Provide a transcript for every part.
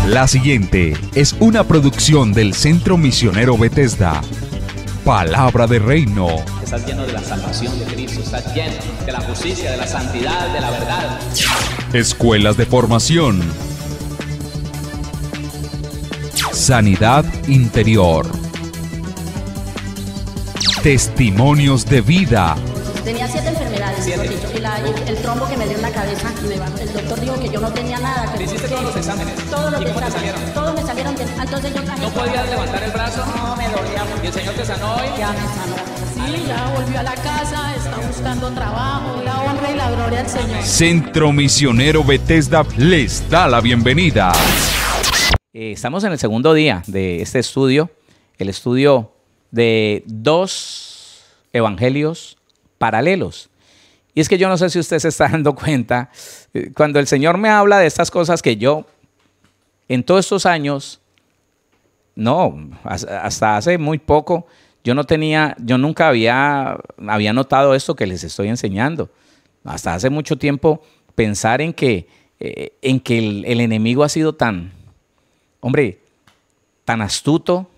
La siguiente es una producción del Centro Misionero Bethesda. Palabra de Reino. Estás lleno de la salvación de Cristo, estás lleno de la justicia, de la santidad, de la verdad. Escuelas de formación. Sanidad interior. Testimonios de vida. Tenía 7 enfermedades, mejor dicho, y el trombo que me dio en la cabeza, el doctor dijo que yo no tenía nada. ¿Le hiciste todos los exámenes? Todos los ¿Y cómo te exámenes, salieron? todos me salieron bien. Entonces yo traje. ¿No podías levantar el brazo? No, me dolía mucho. ¿Y el Señor te sanó hoy? Ya me sanó. Sí, ya volvió a la casa, está buscando trabajo, la honra y la gloria al Señor. Centro Misionero Bethesda les da la bienvenida. Estamos en el segundo día de este estudio, el estudio de 2 evangelios paralelos. Y es que yo no sé si usted se está dando cuenta, cuando el Señor me habla de estas cosas que yo, en todos estos años, hasta hace muy poco, yo nunca había notado esto que les estoy enseñando. Hasta hace mucho tiempo pensar en que el enemigo ha sido tan astuto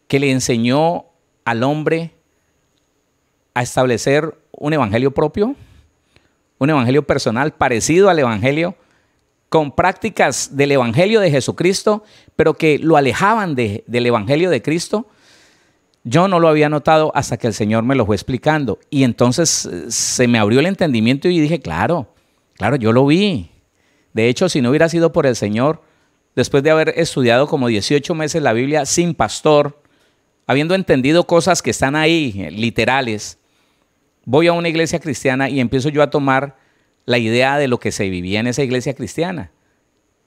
que le enseñó al hombre a establecer un evangelio propio, un evangelio personal parecido al evangelio, con prácticas del evangelio de Jesucristo, pero que lo alejaban del evangelio de Cristo. Yo no lo había notado hasta que el Señor me lo fue explicando. Y entonces se me abrió el entendimiento y dije, claro, yo lo vi. De hecho, si no hubiera sido por el Señor, después de haber estudiado como 18 meses la Biblia sin pastor, habiendo entendido cosas que están ahí, literales, voy a una iglesia cristiana y empiezo yo a tomar la idea de lo que se vivía en esa iglesia cristiana.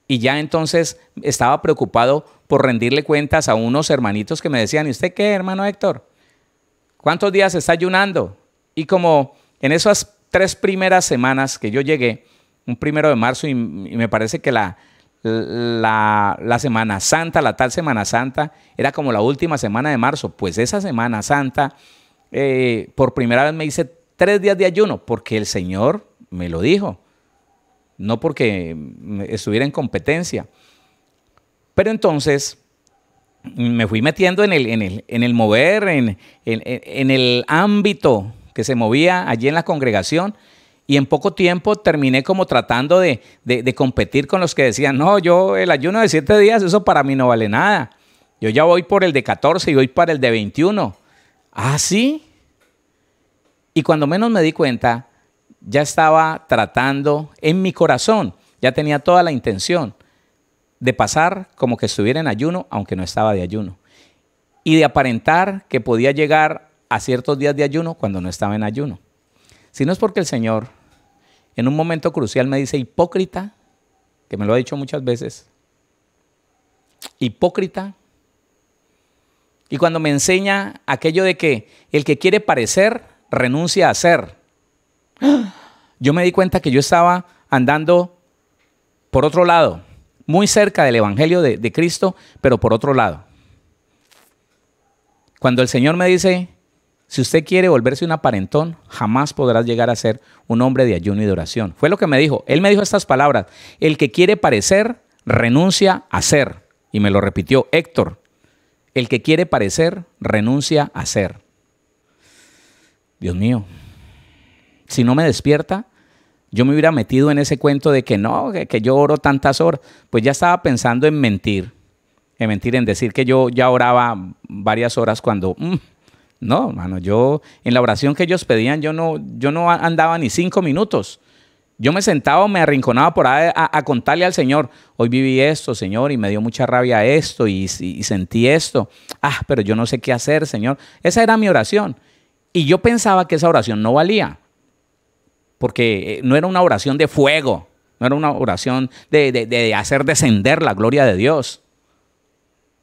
Y ya entonces estaba preocupado por rendirle cuentas a unos hermanitos que me decían, ¿y usted qué, hermano Héctor? ¿Cuántos días está ayunando? Y como en esas 3 primeras semanas que yo llegué, un 1 de marzo, y me parece que la Semana Santa, la tal Semana Santa, era como la última semana de marzo. Pues esa Semana Santa, por primera vez me hice 3 días de ayuno, porque el Señor me lo dijo, no porque estuviera en competencia. Pero entonces me fui metiendo en el mover, en el ámbito que se movía allí en la congregación, y en poco tiempo terminé como tratando de competir con los que decían, no, yo el ayuno de 7 días, eso para mí no vale nada. Yo ya voy por el de 14 y voy para el de 21. ¿Ah, sí? Y cuando menos me di cuenta, ya estaba tratando en mi corazón, ya tenía toda la intención de pasar como que estuviera en ayuno, aunque no estaba de ayuno. Y de aparentar que podía llegar a ciertos días de ayuno cuando no estaba en ayuno. Si no es porque el Señor en un momento crucial me dice, hipócrita, que me lo ha dicho muchas veces, hipócrita. Y cuando me enseña aquello de que el que quiere parecer, renuncia a ser. Yo me di cuenta que yo estaba andando por otro lado, muy cerca del evangelio de Cristo, pero por otro lado. Cuando el Señor me dice, si usted quiere volverse un aparentón, jamás podrás llegar a ser un hombre de ayuno y de oración. Fue lo que me dijo. Él me dijo estas palabras: el que quiere parecer, renuncia a ser. Y me lo repitió: Héctor, el que quiere parecer, renuncia a ser. Dios mío, si no me despierta, yo me hubiera metido en ese cuento de que no, que yo oro tantas horas. Pues ya estaba pensando en mentir, en decir que yo ya oraba varias horas cuando... No, hermano, yo en la oración que ellos pedían, yo no andaba ni 5 minutos. Yo me sentaba o me arrinconaba por ahí a contarle al Señor: hoy viví esto, Señor, y me dio mucha rabia esto, y sentí esto. Pero yo no sé qué hacer, Señor. Esa era mi oración. Y yo pensaba que esa oración no valía, porque no era una oración de fuego, no era una oración de hacer descender la gloria de Dios,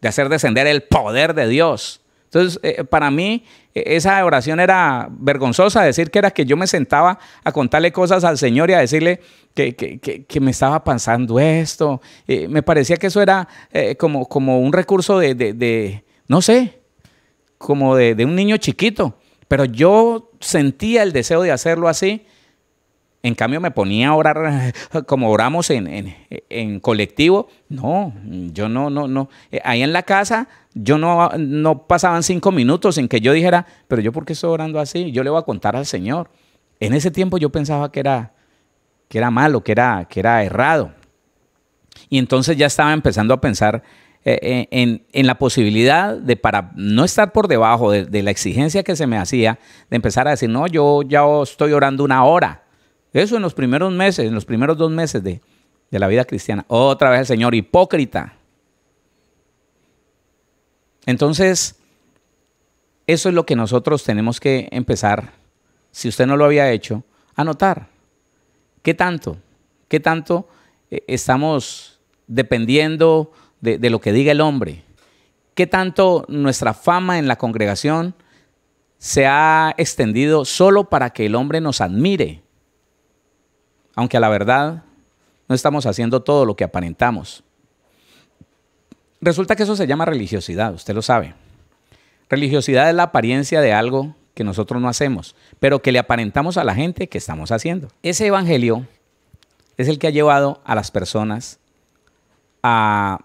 de hacer descender el poder de Dios. Entonces, para mí, esa oración era vergonzosa, decir que era que yo me sentaba a contarle cosas al Señor y a decirle que me estaba pasando esto. Me parecía que eso era como un recurso no sé, como de un niño chiquito. Pero yo sentía el deseo de hacerlo así, En cambio me ponía a orar como oramos en colectivo. No, yo no. Ahí en la casa yo no pasaban 5 minutos sin que yo dijera, pero yo ¿por qué estoy orando así? Yo le voy a contar al Señor. En ese tiempo yo pensaba que era malo, que era errado. Y entonces ya estaba empezando a pensar en la posibilidad de, para no estar por debajo de la exigencia que se me hacía, de empezar a decir, no, yo ya estoy orando 1 hora. Eso en los primeros meses, en los primeros 2 meses de la vida cristiana. Otra vez el Señor, hipócrita. Entonces, eso es lo que nosotros tenemos que empezar, si usted no lo había hecho, a notar. ¿Qué tanto estamos dependiendo de lo que diga el hombre? ¿Qué tanto nuestra fama en la congregación se ha extendido solo para que el hombre nos admire? Aunque a la verdad no estamos haciendo todo lo que aparentamos. Resulta que eso se llama religiosidad, usted lo sabe. Religiosidad es la apariencia de algo que nosotros no hacemos, pero que le aparentamos a la gente que estamos haciendo. Ese evangelio es el que ha llevado a las personas a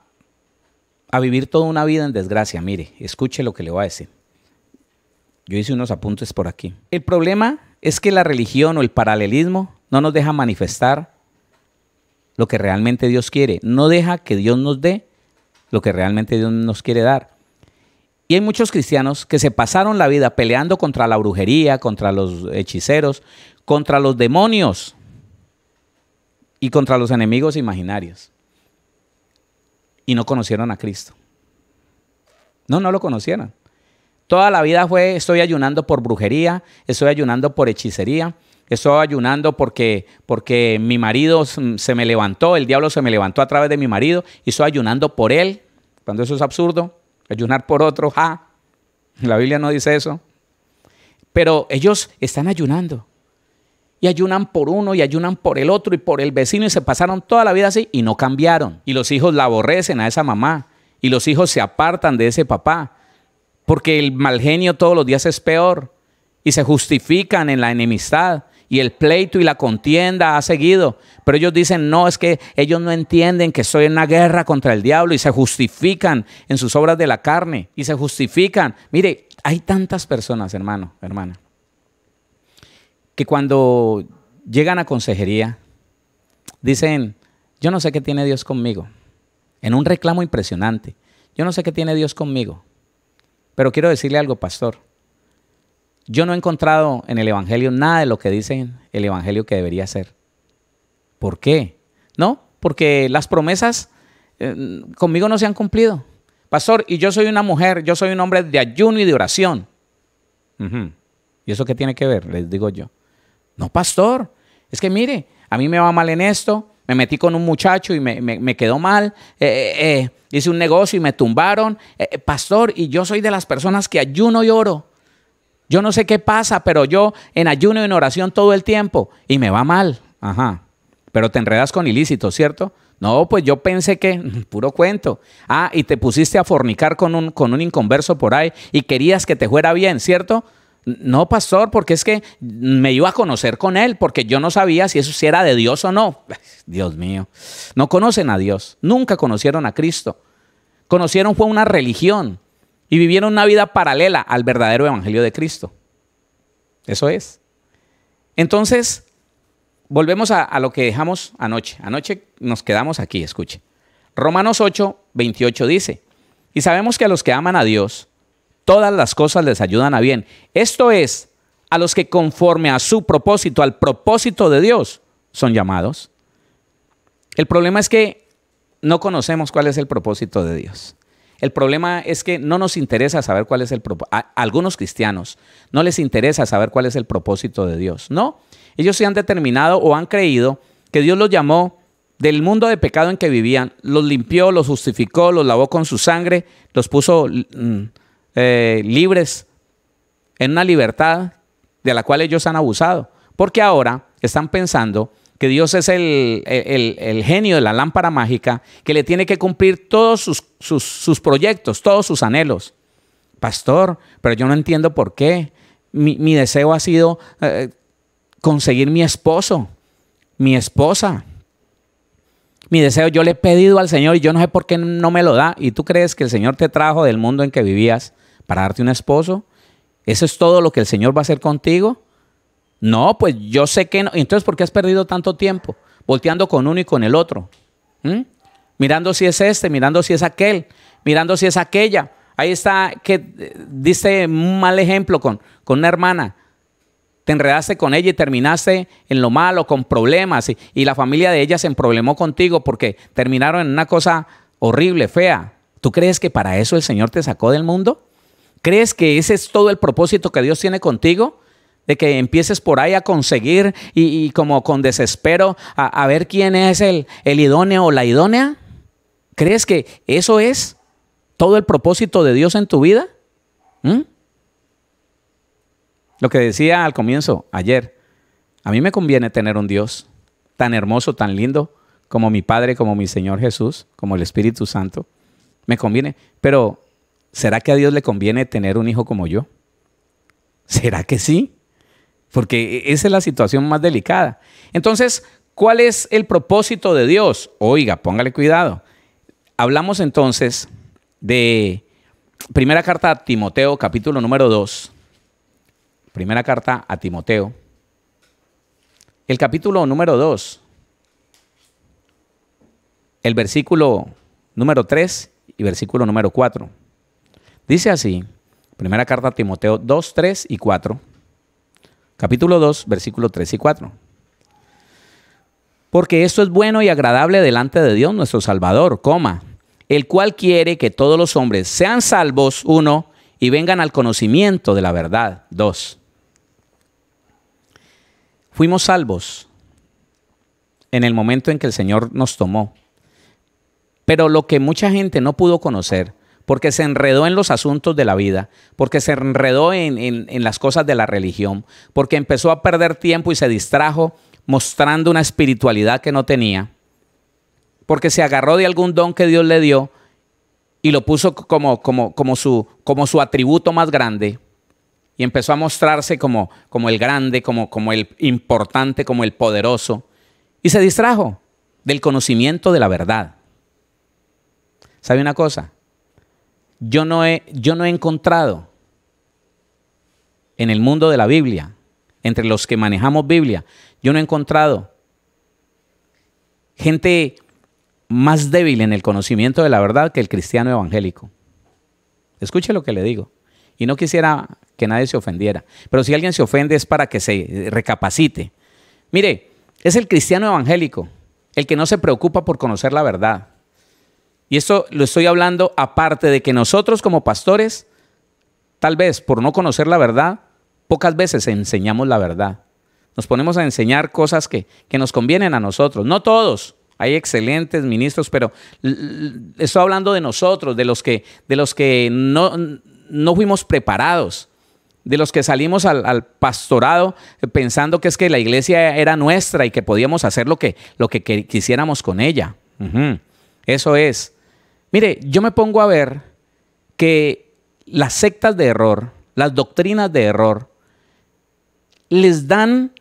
vivir toda una vida en desgracia. Mire, escuche lo que le voy a decir. Yo hice unos apuntes por aquí. El problema es que la religión o el paralelismo no nos deja manifestar lo que realmente Dios quiere. No deja que Dios nos dé lo que realmente Dios nos quiere dar. Y hay muchos cristianos que se pasaron la vida peleando contra la brujería, contra los hechiceros, contra los demonios y contra los enemigos imaginarios. Y no conocieron a Cristo. No lo conocieron. Toda la vida fue, estoy ayunando por brujería, estoy ayunando por hechicería, estoy ayunando porque mi marido se me levantó, el diablo se me levantó a través de mi marido y estoy ayunando por él, cuando eso es absurdo. Ayunar por otro, la Biblia no dice eso. Pero ellos están ayunando. Y ayunan por uno, y ayunan por el otro, y por el vecino, y se pasaron toda la vida así, y no cambiaron. Y los hijos la aborrecen a esa mamá, y los hijos se apartan de ese papá, porque el mal genio todos los días es peor, y se justifican en la enemistad, y el pleito y la contienda ha seguido. Pero ellos dicen, no, es que ellos no entienden que estoy en una guerra contra el diablo, y se justifican en sus obras de la carne, y se justifican. Mire, hay tantas personas, hermano, hermana, que cuando llegan a consejería, dicen, yo no sé qué tiene Dios conmigo. En un reclamo impresionante. Yo no sé qué tiene Dios conmigo. Pero quiero decirle algo, pastor. Yo no he encontrado en el Evangelio nada de lo que dice el Evangelio que debería ser. ¿Por qué? No, porque las promesas conmigo no se han cumplido. Pastor, y yo soy una mujer, yo soy un hombre de ayuno y de oración. ¿Y eso qué tiene que ver? Les digo yo. No, pastor, es que mire, a mí me va mal en esto, me metí con un muchacho y me quedó mal, hice un negocio y me tumbaron. Pastor, y yo soy de las personas que ayuno y oro. Yo no sé qué pasa, pero yo en ayuno y en oración todo el tiempo y me va mal. Pero te enredas con ilícitos, ¿cierto? No, pues yo pensé que, puro cuento. Y te pusiste a fornicar con un inconverso por ahí y querías que te fuera bien, ¿cierto? No, pastor, porque es que me iba a conocer con él, porque yo no sabía si eso sí era de Dios o no. Dios mío, no conocen a Dios, nunca conocieron a Cristo. Conocieron fue una religión y vivieron una vida paralela al verdadero evangelio de Cristo. Eso es. Entonces, volvemos a lo que dejamos anoche. Anoche nos quedamos aquí, escuche. Romanos 8:28 dice, y sabemos que a los que aman a Dios, todas las cosas les ayudan a bien. Esto es, a los que conforme a su propósito, al propósito de Dios, son llamados. El problema es que no conocemos cuál es el propósito de Dios. El problema es que no nos interesa saber cuál es el propósito. A algunos cristianos no les interesa saber cuál es el propósito de Dios. No, ellos se han determinado o han creído que Dios los llamó del mundo de pecado en que vivían, los limpió, los justificó, los lavó con su sangre, los puso libres en una libertad de la cual ellos han abusado, porque ahora están pensando que Dios es el genio de la lámpara mágica que le tiene que cumplir todos sus proyectos, todos sus anhelos. Pastor, pero yo no entiendo por qué. Mi deseo ha sido conseguir mi esposo. mi esposa. Mi deseo, yo le he pedido al Señor y yo no sé por qué no me lo da. ¿Y tú crees que el Señor te trajo del mundo en que vivías para darte un esposo? ¿Eso es todo lo que el Señor va a hacer contigo? No, pues yo sé que no. Entonces, ¿por qué has perdido tanto tiempo volteando con uno y con el otro? Mirando si es este, mirando si es aquel, mirando si es aquella. Ahí está, que diste un mal ejemplo con una hermana. Te enredaste con ella y terminaste en lo malo, con problemas. Y la familia de ella se emproblemó contigo porque terminaron en una cosa horrible, fea. ¿Tú crees que para eso el Señor te sacó del mundo? ¿Crees que ese es todo el propósito que Dios tiene contigo? De que empieces por ahí a conseguir y como con desespero a ver quién es el idóneo o la idónea. ¿Crees que eso es todo el propósito de Dios en tu vida? Lo que decía al comienzo, ayer, a mí me conviene tener un Dios tan hermoso, tan lindo, como mi Padre, como mi Señor Jesús, como el Espíritu Santo. Me conviene, pero ¿será que a Dios le conviene tener un hijo como yo? ¿Será que sí? Porque esa es la situación más delicada. Entonces, ¿cuál es el propósito de Dios? Oiga, póngale cuidado. Hablamos entonces de primera carta a Timoteo, capítulo número 2. Primera carta a Timoteo, el capítulo número 2, el versículo número 3 y versículo número 4. Dice así, primera carta a Timoteo 2, 3 y 4. Capítulo 2, versículo 3 y 4. Porque esto es bueno y agradable delante de Dios nuestro Salvador, el cual quiere que todos los hombres sean salvos, 1, y vengan al conocimiento de la verdad, 2. Fuimos salvos en el momento en que el Señor nos tomó. Pero lo que mucha gente no pudo conocer, porque se enredó en los asuntos de la vida, porque se enredó en las cosas de la religión, porque empezó a perder tiempo y se distrajo mostrando una espiritualidad que no tenía, porque se agarró de algún don que Dios le dio y lo puso como su atributo más grande. Y empezó a mostrarse como el grande, como el importante, como el poderoso. Y se distrajo del conocimiento de la verdad. ¿Sabe una cosa? Yo no he encontrado en el mundo de la Biblia, entre los que manejamos Biblia, yo no he encontrado gente más débil en el conocimiento de la verdad que el cristiano evangélico. Escuche lo que le digo. Y no quisiera que nadie se ofendiera. Pero si alguien se ofende es para que se recapacite. Mire, es el cristiano evangélico el que no se preocupa por conocer la verdad. Y esto lo estoy hablando aparte de que nosotros como pastores, tal vez por no conocer la verdad, pocas veces enseñamos la verdad. Nos ponemos a enseñar cosas que nos convienen a nosotros. No todos. Hay excelentes ministros, pero estoy hablando de nosotros, de los que no fuimos preparados, de los que salimos al pastorado pensando que es que la iglesia era nuestra y que podíamos hacer lo que quisiéramos con ella. Eso es. Mire, yo me pongo a ver que las sectas de error, las doctrinas de error, les dan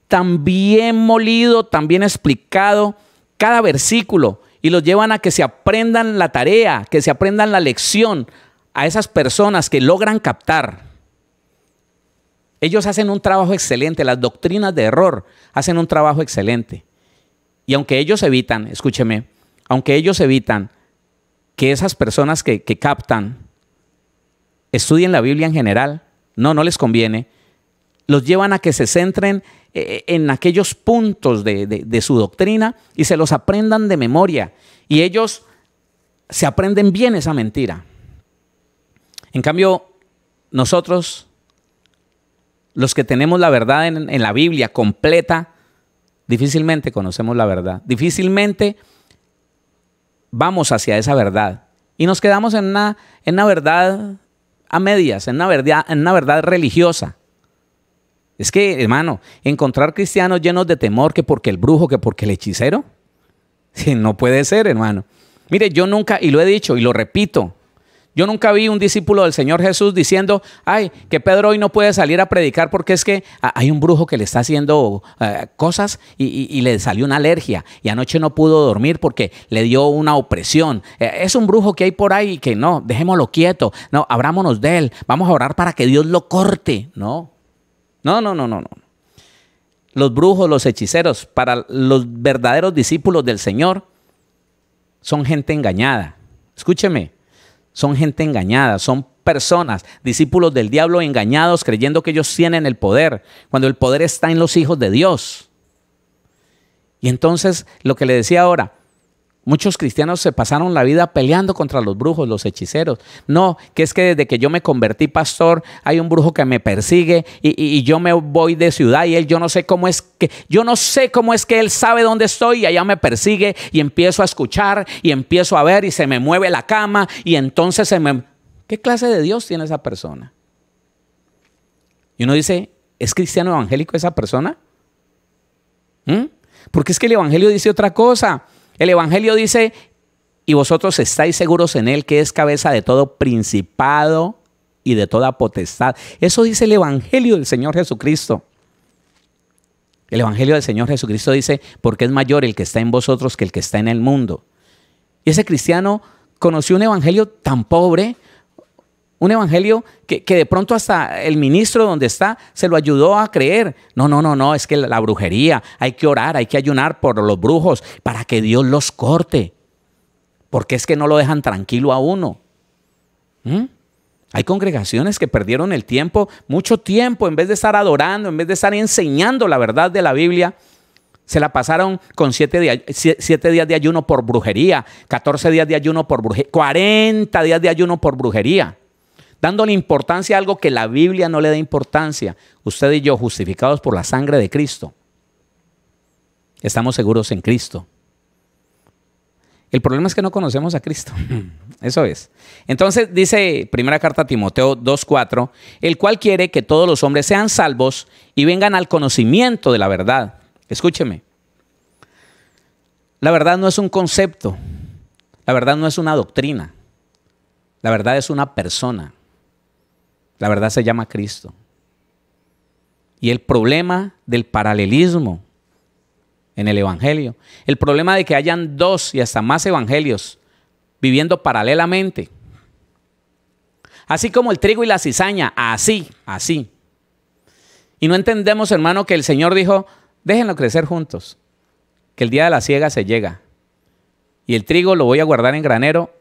tan bien molido, tan bien explicado cada versículo y los llevan a que se aprendan la tarea, que se aprendan la lección a esas personas que logran captar. Ellos hacen un trabajo excelente, las doctrinas de error hacen un trabajo excelente. Y aunque ellos evitan, escúcheme, aunque ellos evitan que esas personas que captan estudien la Biblia en general, no les conviene, los llevan a que se centren en aquellos puntos de su doctrina y se los aprendan de memoria. Y ellos se aprenden bien esa mentira. En cambio, nosotros, los que tenemos la verdad en la Biblia completa, difícilmente conocemos la verdad. Difícilmente vamos hacia esa verdad. Y nos quedamos en una verdad a medias, en una verdad religiosa. Es que, hermano, encontrar cristianos llenos de temor, que porque el brujo, que porque el hechicero, no puede ser, hermano. Mire, yo nunca, y lo he dicho y lo repito, Yo nunca vi un discípulo del Señor Jesús diciendo, ay, que Pedro hoy no puede salir a predicar porque es que hay un brujo que le está haciendo cosas y le salió una alergia y anoche no pudo dormir porque le dio una opresión. Es un brujo que hay por ahí que no, dejémoslo quieto, no, abrámonos de él, vamos a orar para que Dios lo corte. No. Los brujos, los hechiceros, para los verdaderos discípulos del Señor, son gente engañada. Escúcheme. Son gente engañada, son personas, discípulos del diablo engañados creyendo que ellos tienen el poder, cuando el poder está en los hijos de Dios. Y entonces, lo que le decía ahora, muchos cristianos se pasaron la vida peleando contra los brujos, los hechiceros. No, que es que desde que yo me convertí pastor, hay un brujo que me persigue y yo me voy de ciudad y él, yo no sé cómo es que él sabe dónde estoy y allá me persigue y empiezo a escuchar y empiezo a ver y se me mueve la cama y entonces ¿Qué clase de Dios tiene esa persona? Y uno dice, ¿es cristiano evangélico esa persona? Porque es que el evangelio dice otra cosa. El evangelio dice, y vosotros estáis seguros en él, que es cabeza de todo principado y de toda potestad. Eso dice el evangelio del Señor Jesucristo. El evangelio del Señor Jesucristo dice, porque es mayor el que está en vosotros que el que está en el mundo. Y ese cristiano conoció un evangelio tan pobre, un evangelio que de pronto hasta el ministro donde está se lo ayudó a creer. No, es que la brujería, hay que orar, hay que ayunar por los brujos para que Dios los corte. Porque es que no lo dejan tranquilo a uno. Hay congregaciones que perdieron el tiempo, mucho tiempo, en vez de estar adorando, en vez de estar enseñando la verdad de la Biblia, se la pasaron con 7 días de ayuno por brujería, 14 días de ayuno por brujería, 40 días de ayuno por brujería. Dándole importancia a algo que la Biblia no le da importancia. Usted y yo, justificados por la sangre de Cristo, estamos seguros en Cristo. El problema es que no conocemos a Cristo. Eso es. Entonces dice primera carta a Timoteo 2:4, el cual quiere que todos los hombres sean salvos y vengan al conocimiento de la verdad. Escúcheme. La verdad no es un concepto. La verdad no es una doctrina. La verdad es una persona. La verdad se llama Cristo. Y el problema del paralelismo en el evangelio, el problema de que hayan 2 y hasta más evangelios viviendo paralelamente, así como el trigo y la cizaña, así. Y no entendemos, hermano, que el Señor dijo, déjenlo crecer juntos, que el día de la siega se llega. Y el trigo lo voy a guardar en granero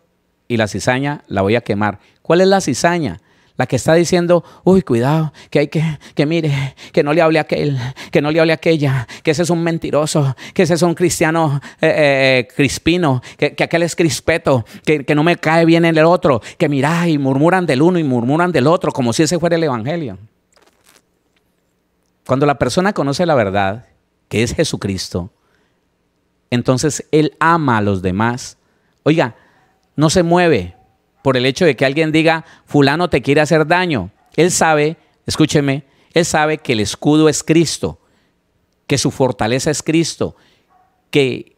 y la cizaña la voy a quemar. ¿Cuál es la cizaña? La que está diciendo, uy, cuidado, que hay que mire, que no le hable a aquel, que no le hable a aquella, que ese es un mentiroso, que ese es un cristiano crispino, que aquel es crispeto, que no me cae bien el otro, que mira, y murmuran del uno y murmuran del otro, como si ese fuera el evangelio. Cuando la persona conoce la verdad, que es Jesucristo, entonces él ama a los demás. Oiga, no se mueve por el hecho de que alguien diga, fulano te quiere hacer daño. Él sabe, escúcheme, él sabe que el escudo es Cristo, que su fortaleza es Cristo, que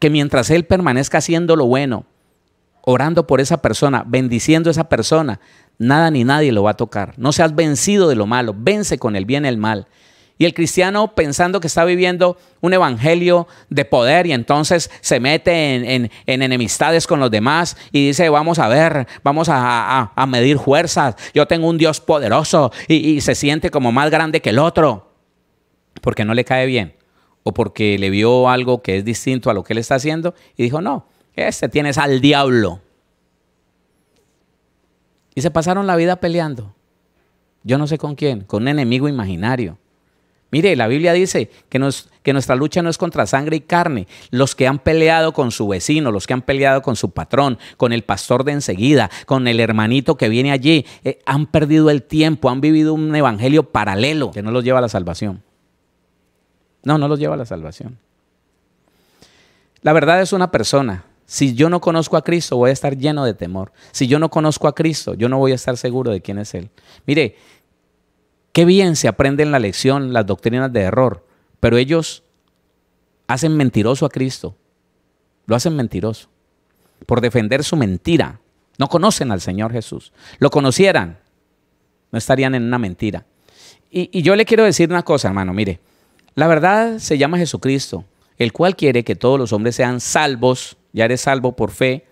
mientras él permanezca haciendo lo bueno, orando por esa persona, bendiciendo a esa persona, nada ni nadie lo va a tocar. No seas vencido de lo malo, vence con el bien el mal. Y el cristiano, pensando que está viviendo un evangelio de poder, y entonces se mete en enemistades con los demás y dice, vamos a ver, vamos a medir fuerzas, yo tengo un Dios poderoso, y se siente como más grande que el otro, porque no le cae bien, o porque le vio algo que es distinto a lo que él está haciendo, y dijo, no, tienes al diablo. Y se pasaron la vida peleando, yo no sé con quién, con un enemigo imaginario. Mire, la Biblia dice que nuestra lucha no es contra sangre y carne. Los que han peleado con su vecino, los que han peleado con su patrón, con el pastor de enseguida, con el hermanito que viene allí, han perdido el tiempo, han vivido un evangelio paralelo que no los lleva a la salvación. No los lleva a la salvación. La verdad es una persona. Si yo no conozco a Cristo, voy a estar lleno de temor. Si yo no conozco a Cristo, yo no voy a estar seguro de quién es Él. Mire, qué bien se aprende en la lección las doctrinas de error, pero ellos hacen mentiroso a Cristo. Lo hacen mentiroso por defender su mentira. No conocen al Señor Jesús. Lo conocieran, no estarían en una mentira. Y yo le quiero decir una cosa, hermano, mire, la verdad se llama Jesucristo, el cual quiere que todos los hombres sean salvos. Ya eres salvo por fe,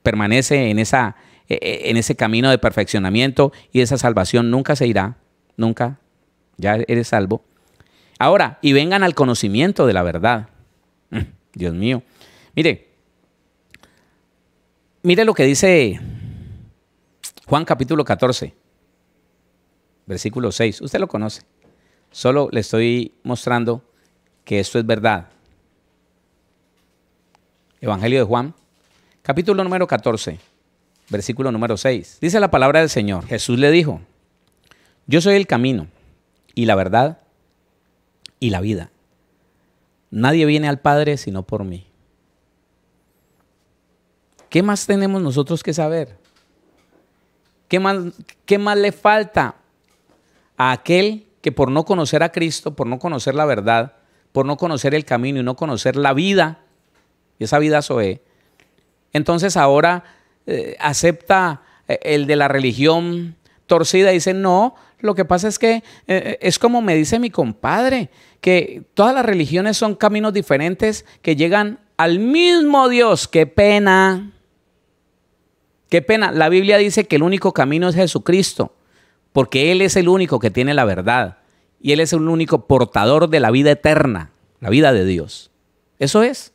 permanece en ese camino de perfeccionamiento y esa salvación nunca se irá, nunca, ya eres salvo. Ahora, y vengan al conocimiento de la verdad. Dios mío, mire lo que dice Juan capítulo 14, versículo 6. Usted lo conoce. Solo le estoy mostrando que esto es verdad. Evangelio de Juan, capítulo número 14, versículo número 6. Dice la palabra del Señor. Jesús le dijo: yo soy el camino y la verdad y la vida. Nadie viene al Padre sino por mí. ¿Qué más tenemos nosotros que saber? ¿Qué más le falta a aquel que por no conocer a Cristo, por no conocer la verdad, por no conocer el camino y no conocer la vida, y esa vida Zoé, entonces ahora acepta el de la religión torcida y dice: no, lo que pasa es que es como me dice mi compadre, que todas las religiones son caminos diferentes que llegan al mismo Dios. ¡Qué pena! ¡Qué pena! La Biblia dice que el único camino es Jesucristo, porque Él es el único que tiene la verdad y Él es el único portador de la vida eterna, la vida de Dios. Eso es.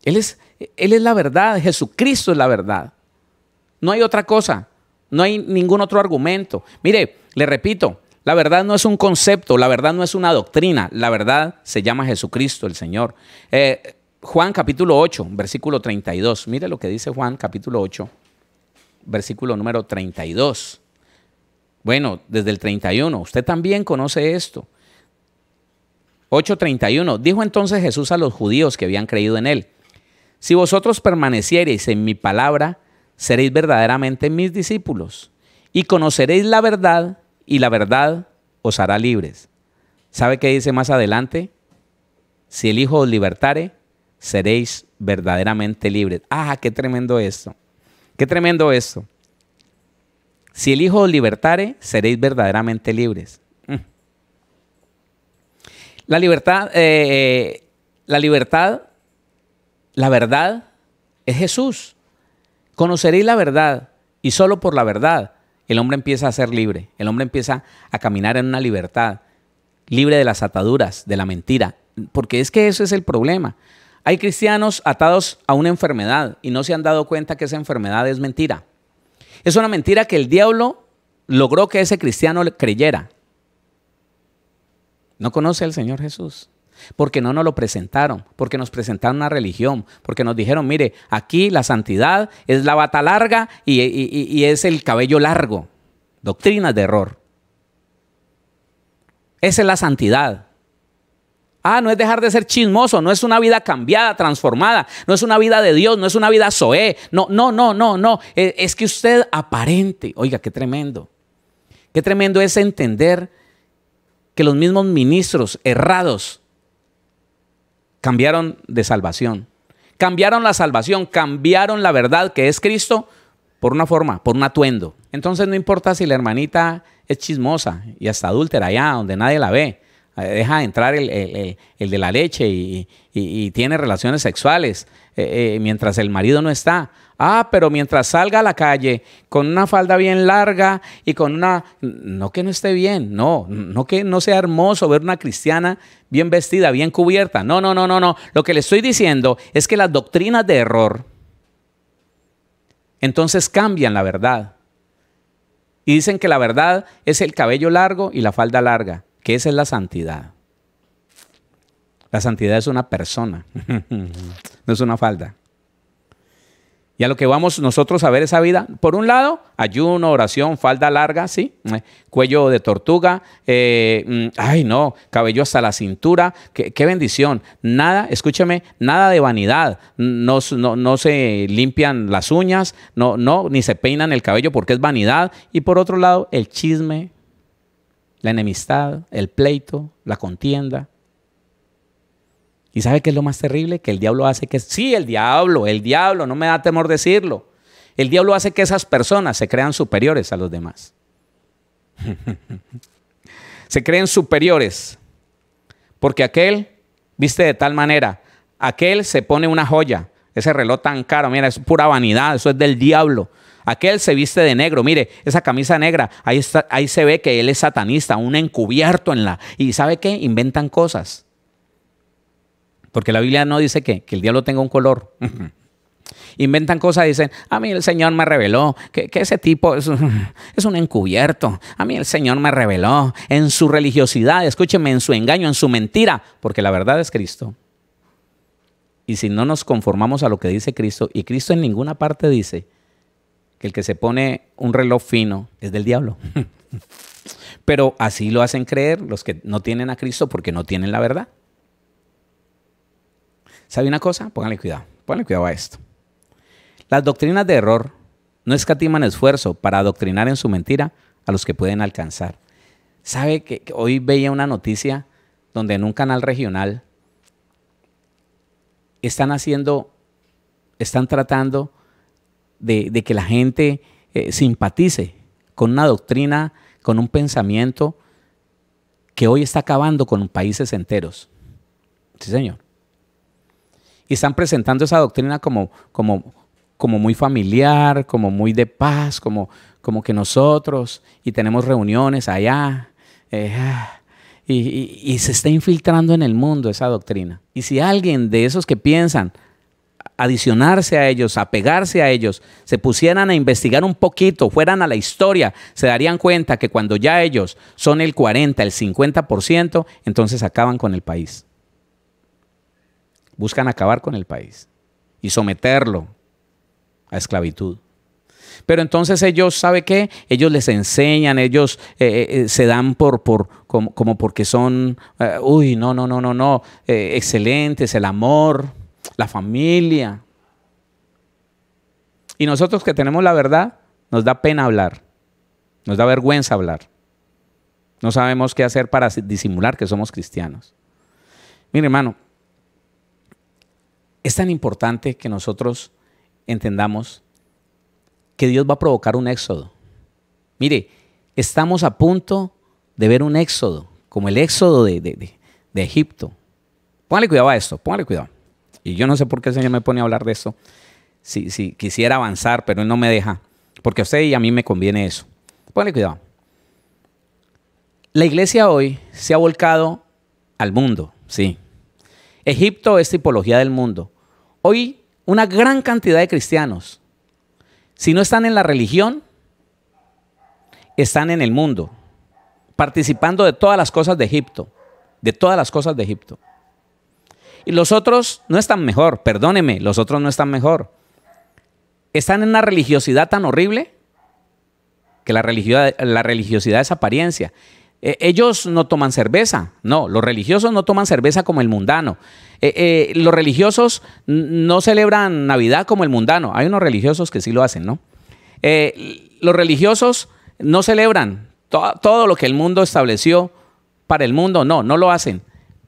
Él es la verdad, Jesucristo es la verdad. No hay otra cosa, no hay ningún otro argumento. Mire, le repito, la verdad no es un concepto, la verdad no es una doctrina, la verdad se llama Jesucristo el Señor. Juan capítulo 8, versículo 32. Mire lo que dice Juan capítulo 8, versículo número 32. Bueno, desde el 31, usted también conoce esto. 8:31. Dijo entonces Jesús a los judíos que habían creído en Él: si vosotros permaneciereis en mi palabra, seréis verdaderamente mis discípulos y conoceréis la verdad, y la verdad os hará libres. ¿Sabe qué dice más adelante? Si el Hijo os libertare, seréis verdaderamente libres. ¡Ah, qué tremendo esto! ¡Qué tremendo esto! Si el Hijo os libertare, seréis verdaderamente libres. La libertad, la verdad es Jesús. Conoceréis la verdad y solo por la verdad el hombre empieza a ser libre. El hombre empieza a caminar en una libertad, libre de las ataduras, de la mentira. Porque es que eso es el problema. Hay cristianos atados a una enfermedad y no se han dado cuenta que esa enfermedad es mentira. Es una mentira que el diablo logró que ese cristiano creyera. No conoce al Señor Jesús, porque no nos lo presentaron, porque nos presentaron una religión, porque nos dijeron: mire, aquí la santidad es la bata larga y es el cabello largo. Doctrinas de error. Esa es la santidad. No es dejar de ser chismoso, no es una vida cambiada, transformada, no es una vida de Dios, no es una vida Zoé. No. Es que usted aparente. Oiga, qué tremendo. Qué tremendo es entender que los mismos ministros errados cambiaron de salvación. Cambiaron la salvación, cambiaron la verdad que es Cristo por una forma, por un atuendo. Entonces no importa si la hermanita es chismosa y hasta adúltera allá donde nadie la ve. Deja entrar el de la leche y tiene relaciones sexuales mientras el marido no está. Pero mientras salga a la calle con una falda bien larga y con una... No que no esté bien, no que no sea hermoso ver una cristiana bien vestida, bien cubierta. No. Lo que le estoy diciendo es que las doctrinas de error entonces cambian la verdad. Y dicen que la verdad es el cabello largo y la falda larga, que esa es la santidad. La santidad es una persona, no es una falda. Y a lo que vamos nosotros a ver esa vida, por un lado, ayuno, oración, falda larga, ¿sí? Cuello de tortuga, cabello hasta la cintura, qué bendición. Nada, escúcheme, nada de vanidad. No se limpian las uñas, ni se peinan el cabello porque es vanidad. Y por otro lado, el chisme, la enemistad, el pleito, la contienda. ¿Y sabe qué es lo más terrible? Que el diablo hace que... Sí, el diablo, no me da temor decirlo. El diablo hace que esas personas se crean superiores a los demás. Se creen superiores porque aquel viste de tal manera, aquel se pone una joya, ese reloj tan caro, mira, es pura vanidad, eso es del diablo. Aquel se viste de negro, mire, esa camisa negra, ahí se ve que él es satanista, un encubierto en la... ¿Y sabe qué? Inventan cosas. Porque la Biblia no dice que el diablo tenga un color. Inventan cosas, dicen, a mí el Señor me reveló que ese tipo es un encubierto. A mí el Señor me reveló en su religiosidad, escúcheme, en su engaño, en su mentira, porque la verdad es Cristo. Y si no nos conformamos a lo que dice Cristo, y Cristo en ninguna parte dice que el que se pone un reloj fino es del diablo. Pero así lo hacen creer los que no tienen a Cristo porque no tienen la verdad. ¿Sabe una cosa? Pónganle cuidado a esto. Las doctrinas de error no escatiman esfuerzo para adoctrinar en su mentira a los que pueden alcanzar. ¿Sabe que hoy veía una noticia donde en un canal regional están tratando de que la gente simpatice con una doctrina, con un pensamiento que hoy está acabando con países enteros? Sí, señor. Y están presentando esa doctrina como muy familiar, como muy de paz, como que nosotros, y tenemos reuniones allá, y se está infiltrando en el mundo esa doctrina. Y si alguien de esos que piensan adicionarse a ellos, apegarse a ellos, se pusieran a investigar un poquito, fueran a la historia, se darían cuenta que cuando ya ellos son el 40, el 50%, entonces acaban con el país. Buscan acabar con el país y someterlo a esclavitud. Pero entonces ellos, ¿sabe qué? Ellos les enseñan, ellos se dan como porque son, excelentes, el amor, la familia. Y nosotros que tenemos la verdad, nos da pena hablar, nos da vergüenza hablar. No sabemos qué hacer para disimular que somos cristianos. Mire, hermano, es tan importante que nosotros entendamos que Dios va a provocar un éxodo. Mire, estamos a punto de ver un éxodo, como el éxodo de Egipto. Póngale cuidado a esto, póngale cuidado. Y yo no sé por qué el Señor me pone a hablar de esto. Si quisiera avanzar, pero Él no me deja, porque a usted y a mí me conviene eso. Póngale cuidado. La iglesia hoy se ha volcado al mundo, sí. Egipto es tipología del mundo. Hoy una gran cantidad de cristianos, si no están en la religión, están en el mundo, participando de todas las cosas de Egipto, de todas las cosas de Egipto. Y los otros no están mejor, perdóneme, los otros no están mejor. Están en una religiosidad tan horrible que la religiosidad es apariencia. Ellos no toman cerveza, no, los religiosos no toman cerveza como el mundano. Los religiosos no celebran Navidad como el mundano. Hay unos religiosos que sí lo hacen, ¿no? Los religiosos no celebran todo lo que el mundo estableció para el mundo, no lo hacen.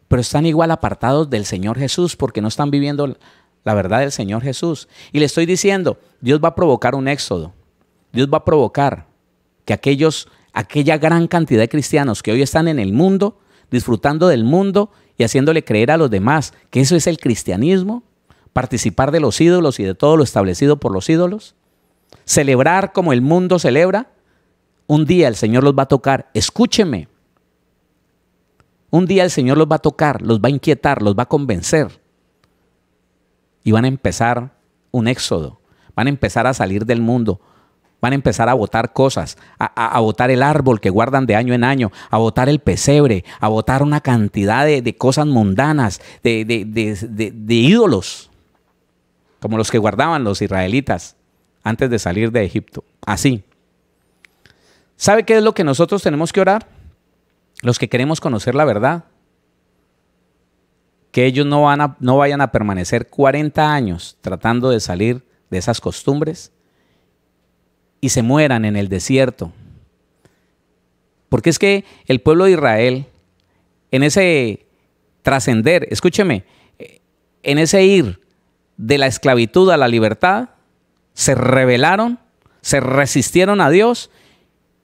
Pero están igual apartados del Señor Jesús porque no están viviendo la verdad del Señor Jesús. Y le estoy diciendo, Dios va a provocar un éxodo. Dios va a provocar que aquella gran cantidad de cristianos que hoy están en el mundo, disfrutando del mundo y haciéndole creer a los demás que eso es el cristianismo, participar de los ídolos y de todo lo establecido por los ídolos, celebrar como el mundo celebra, un día el Señor los va a tocar. Escúcheme, un día el Señor los va a tocar, los va a inquietar, los va a convencer y van a empezar un éxodo, van a empezar a salir del mundo. Van a empezar a botar cosas, a botar el árbol que guardan de año en año, a botar el pesebre, a botar una cantidad de cosas mundanas, de ídolos, como los que guardaban los israelitas antes de salir de Egipto. Así. ¿Sabe qué es lo que nosotros tenemos que orar? Los que queremos conocer la verdad. Que ellos no vayan a permanecer 40 años tratando de salir de esas costumbres y se mueran en el desierto. Porque es que el pueblo de Israel, en ese trascender, escúcheme, en ese ir de la esclavitud a la libertad, se rebelaron, se resistieron a Dios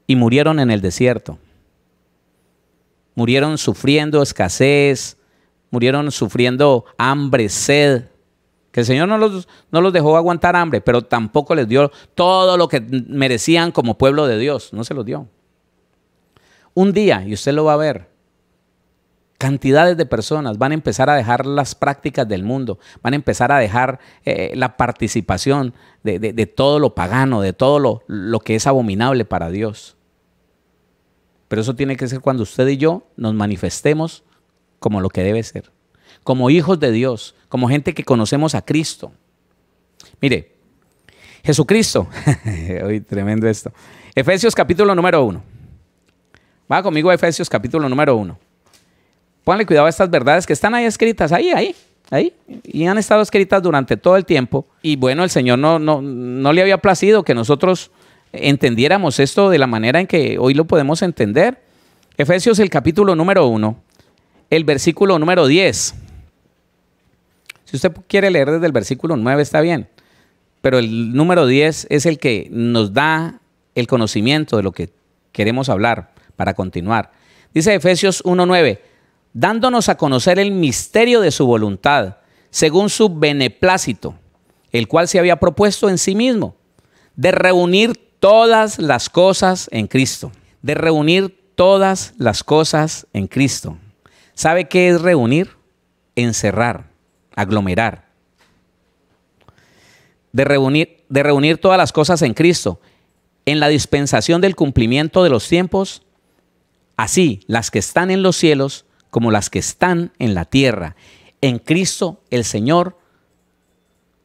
y murieron en el desierto. Murieron sufriendo escasez, murieron sufriendo hambre, sed. Que el Señor no los dejó aguantar hambre, pero tampoco les dio todo lo que merecían como pueblo de Dios. No se los dio. Un día, y usted lo va a ver, cantidades de personas van a empezar a dejar las prácticas del mundo, van a empezar a dejar la participación de todo lo pagano, de todo lo que es abominable para Dios. Pero eso tiene que ser cuando usted y yo nos manifestemos como lo que debe ser, como hijos de Dios, como gente que conocemos a Cristo. Mire, Jesucristo, hoy tremendo esto. Efesios capítulo número 1. Va conmigo a Efesios capítulo número 1. Pónganle cuidado a estas verdades que están ahí escritas, ahí, y han estado escritas durante todo el tiempo. Y bueno, el Señor no le había placido que nosotros entendiéramos esto de la manera en que hoy lo podemos entender. Efesios el capítulo número 1, el versículo número 10. Si usted quiere leer desde el versículo 9 está bien, pero el número 10 es el que nos da el conocimiento de lo que queremos hablar para continuar. Dice Efesios 1:9, dándonos a conocer el misterio de su voluntad, según su beneplácito, el cual se había propuesto en sí mismo, de reunir todas las cosas en Cristo. De reunir todas las cosas en Cristo. ¿Sabe qué es reunir? Encerrar, aglomerar. De reunir todas las cosas en Cristo, en la dispensación del cumplimiento de los tiempos, así las que están en los cielos como las que están en la tierra. En Cristo el Señor,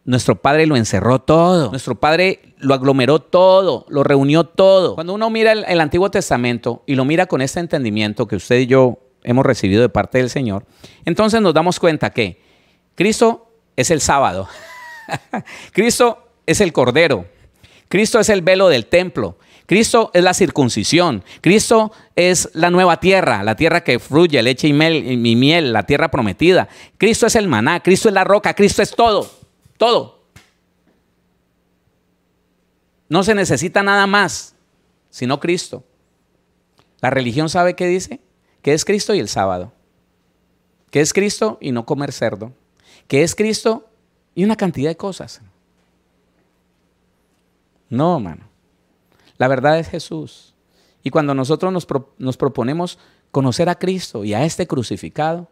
nuestro Padre lo encerró todo. Nuestro Padre lo aglomeró todo, lo reunió todo. Cuando uno mira el Antiguo Testamento y lo mira con este entendimiento que usted y yo hemos recibido de parte del Señor, entonces nos damos cuenta que Cristo es el sábado. Cristo es el cordero. Cristo es el velo del templo. Cristo es la circuncisión. Cristo es la nueva tierra, la tierra que fluye leche y miel, la tierra prometida. Cristo es el maná, Cristo es la roca, Cristo es todo, todo. No se necesita nada más, sino Cristo. La religión, ¿sabe qué dice? Que es Cristo y el sábado. Que es Cristo y no comer cerdo. Que es Cristo y una cantidad de cosas. No, mano. La verdad es Jesús. Y cuando nosotros nos proponemos conocer a Cristo y a este crucificado,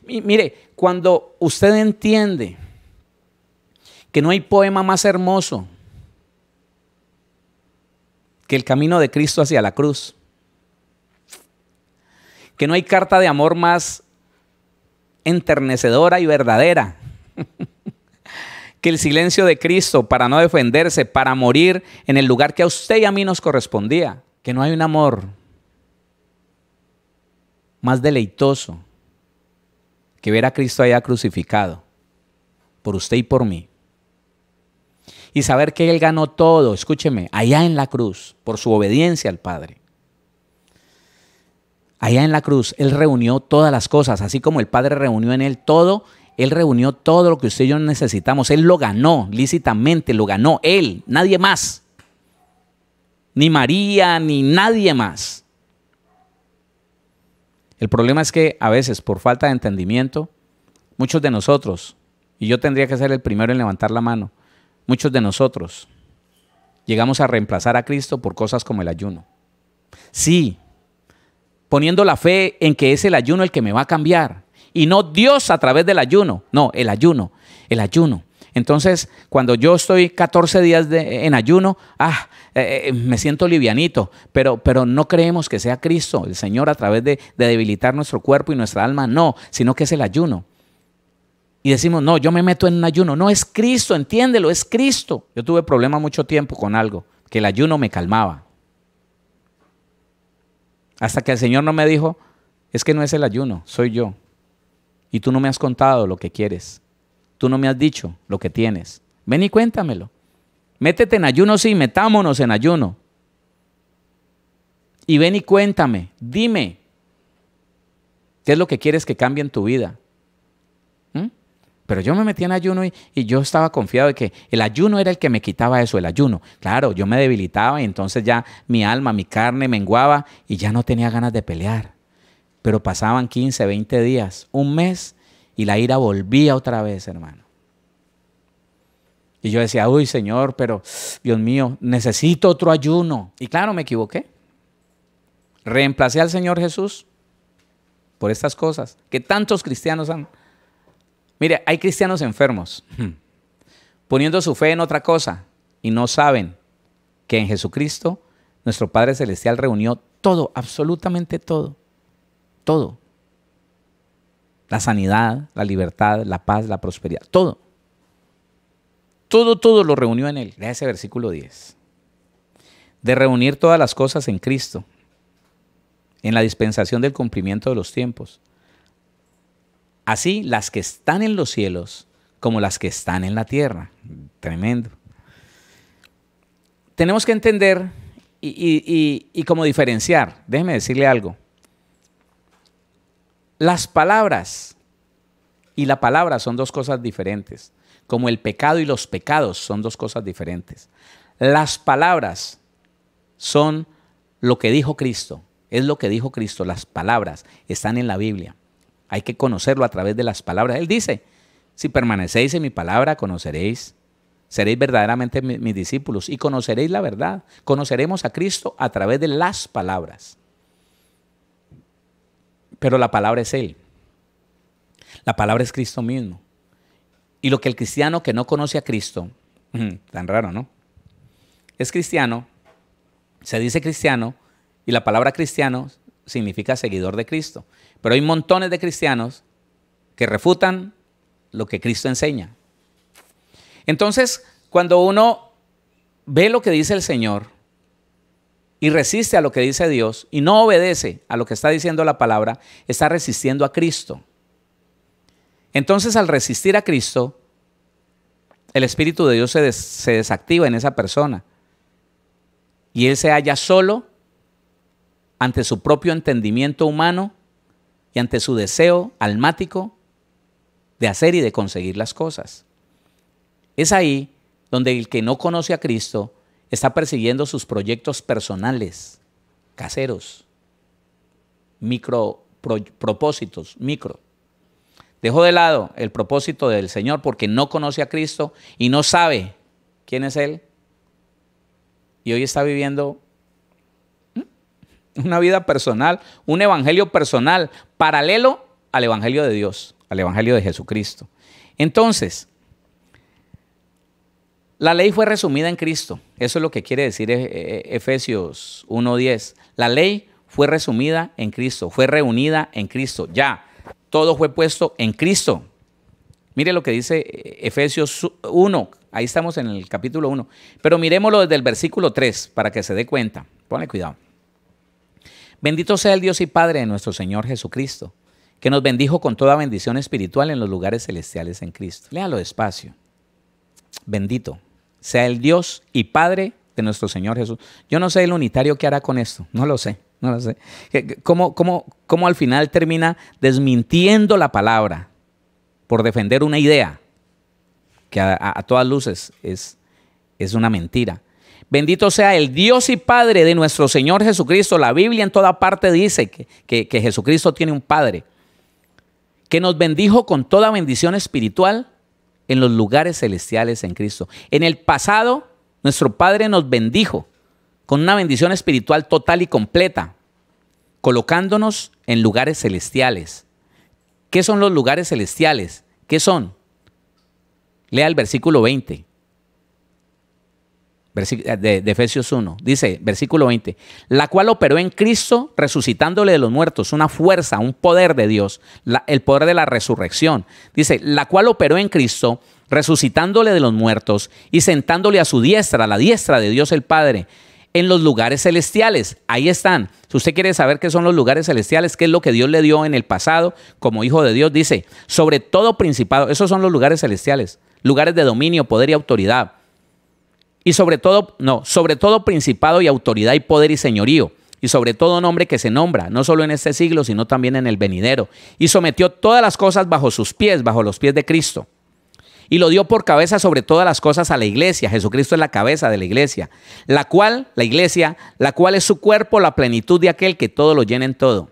mire, cuando usted entiende que no hay poema más hermoso que el camino de Cristo hacia la cruz, que no hay carta de amor más enternecedora y verdadera que el silencio de Cristo para no defenderse, para morir en el lugar que a usted y a mí nos correspondía. Que no hay un amor más deleitoso que ver a Cristo allá crucificado por usted y por mí. Y saber que Él ganó todo, escúcheme, allá en la cruz, por su obediencia al Padre. Allá en la cruz, Él reunió todas las cosas, así como el Padre reunió en Él todo. Él reunió todo lo que usted y yo necesitamos. Él lo ganó lícitamente, lo ganó Él, nadie más. Ni María, ni nadie más. El problema es que a veces, por falta de entendimiento, muchos de nosotros, y yo tendría que ser el primero en levantar la mano, muchos de nosotros llegamos a reemplazar a Cristo por cosas como el ayuno. Sí, poniendo la fe en que es el ayuno el que me va a cambiar. Y no Dios a través del ayuno. No, el ayuno. Entonces, cuando yo estoy 14 días en ayuno, me siento livianito. Pero no creemos que sea Cristo, el Señor, a través de debilitar nuestro cuerpo y nuestra alma. No, sino que es el ayuno. Y decimos, no, yo me meto en un ayuno. No, es Cristo, entiéndelo, es Cristo. Yo tuve problemas mucho tiempo con algo, que el ayuno me calmaba. Hasta que el Señor no me dijo, es que no es el ayuno, soy yo. Y tú no me has contado lo que quieres. Tú no me has dicho lo que tienes. Ven y cuéntamelo. Métete en ayuno, sí, metámonos en ayuno. Y ven y cuéntame, dime, ¿qué es lo que quieres que cambie en tu vida? Pero yo me metí en ayuno y yo estaba confiado de que el ayuno era el que me quitaba eso, el ayuno. Claro, yo me debilitaba y entonces ya mi alma, mi carne menguaba y ya no tenía ganas de pelear. Pero pasaban 15, 20 días, un mes y la ira volvía otra vez, hermano. Y yo decía, uy, Señor, pero Dios mío, necesito otro ayuno. Y claro, me equivoqué. Reemplacé al Señor Jesús por estas cosas que tantos cristianos han. Mire, hay cristianos enfermos poniendo su fe en otra cosa y no saben que en Jesucristo nuestro Padre Celestial reunió todo, absolutamente todo, todo. La sanidad, la libertad, la paz, la prosperidad, todo. Todo lo reunió en Él. Lea ese versículo 10. De reunir todas las cosas en Cristo, en la dispensación del cumplimiento de los tiempos. Así las que están en los cielos como las que están en la tierra. Tremendo. Tenemos que entender y como diferenciar. Déjeme decirle algo. Las palabras y la palabra son dos cosas diferentes. Como el pecado y los pecados son dos cosas diferentes. Las palabras son lo que dijo Cristo. Es lo que dijo Cristo. Las palabras están en la Biblia. Hay que conocerlo a través de las palabras. Él dice, si permanecéis en mi palabra, conoceréis, seréis verdaderamente mis discípulos y conoceréis la verdad. Conoceremos a Cristo a través de las palabras. Pero la palabra es Él. La palabra es Cristo mismo. Y lo que el cristiano que no conoce a Cristo, tan raro, ¿no? Es cristiano, se dice cristiano, y la palabra cristiano significa seguidor de Cristo. Pero hay montones de cristianos que refutan lo que Cristo enseña. Entonces, cuando uno ve lo que dice el Señor y resiste a lo que dice Dios y no obedece a lo que está diciendo la palabra, está resistiendo a Cristo. Entonces, al resistir a Cristo, el Espíritu de Dios se desactiva en esa persona y él se halla solo ante su propio entendimiento humano y ante su deseo almático de hacer y de conseguir las cosas. Es ahí donde el que no conoce a Cristo está persiguiendo sus proyectos personales, caseros, propósitos, micro. Dejó de lado el propósito del Señor porque no conoce a Cristo y no sabe quién es Él. Y hoy está viviendo una vida personal, un evangelio personal paralelo al evangelio de Dios, al evangelio de Jesucristo. Entonces, la ley fue resumida en Cristo. Eso es lo que quiere decir Efesios 1:10. La ley fue resumida en Cristo, fue reunida en Cristo. Ya, todo fue puesto en Cristo. Mire lo que dice Efesios 1. Ahí estamos en el capítulo 1. Pero miremoslo desde el versículo 3 para que se dé cuenta. Ponle cuidado. Bendito sea el Dios y Padre de nuestro Señor Jesucristo, que nos bendijo con toda bendición espiritual en los lugares celestiales en Cristo. Léalo despacio. Bendito sea el Dios y Padre de nuestro Señor Jesús. Yo no sé el unitario qué hará con esto. No lo sé. No lo sé. ¿Cómo al final termina desmintiendo la palabra por defender una idea que a todas luces es una mentira? Bendito sea el Dios y Padre de nuestro Señor Jesucristo. La Biblia en toda parte dice que Jesucristo tiene un Padre, que nos bendijo con toda bendición espiritual en los lugares celestiales en Cristo. En el pasado, nuestro Padre nos bendijo con una bendición espiritual total y completa, colocándonos en lugares celestiales. ¿Qué son los lugares celestiales? ¿Qué son? Lea el versículo 20 de Efesios 1. Dice, versículo 20, la cual operó en Cristo resucitándole de los muertos, una fuerza, un poder de Dios, el poder de la resurrección. Dice, la cual operó en Cristo resucitándole de los muertos y sentándole a su diestra, a la diestra de Dios el Padre, en los lugares celestiales. Ahí están. Si usted quiere saber qué son los lugares celestiales, qué es lo que Dios le dio en el pasado como hijo de Dios, dice, sobre todo principado, esos son los lugares celestiales, lugares de dominio, poder y autoridad. Y sobre todo principado y autoridad y poder y señorío. Y sobre todo nombre que se nombra, no solo en este siglo, sino también en el venidero. Y sometió todas las cosas bajo sus pies, bajo los pies de Cristo. y lo dio por cabeza sobre todas las cosas a la iglesia. Jesucristo es la cabeza de la iglesia, la cual es su cuerpo, la plenitud de aquel que todo lo llena en todo.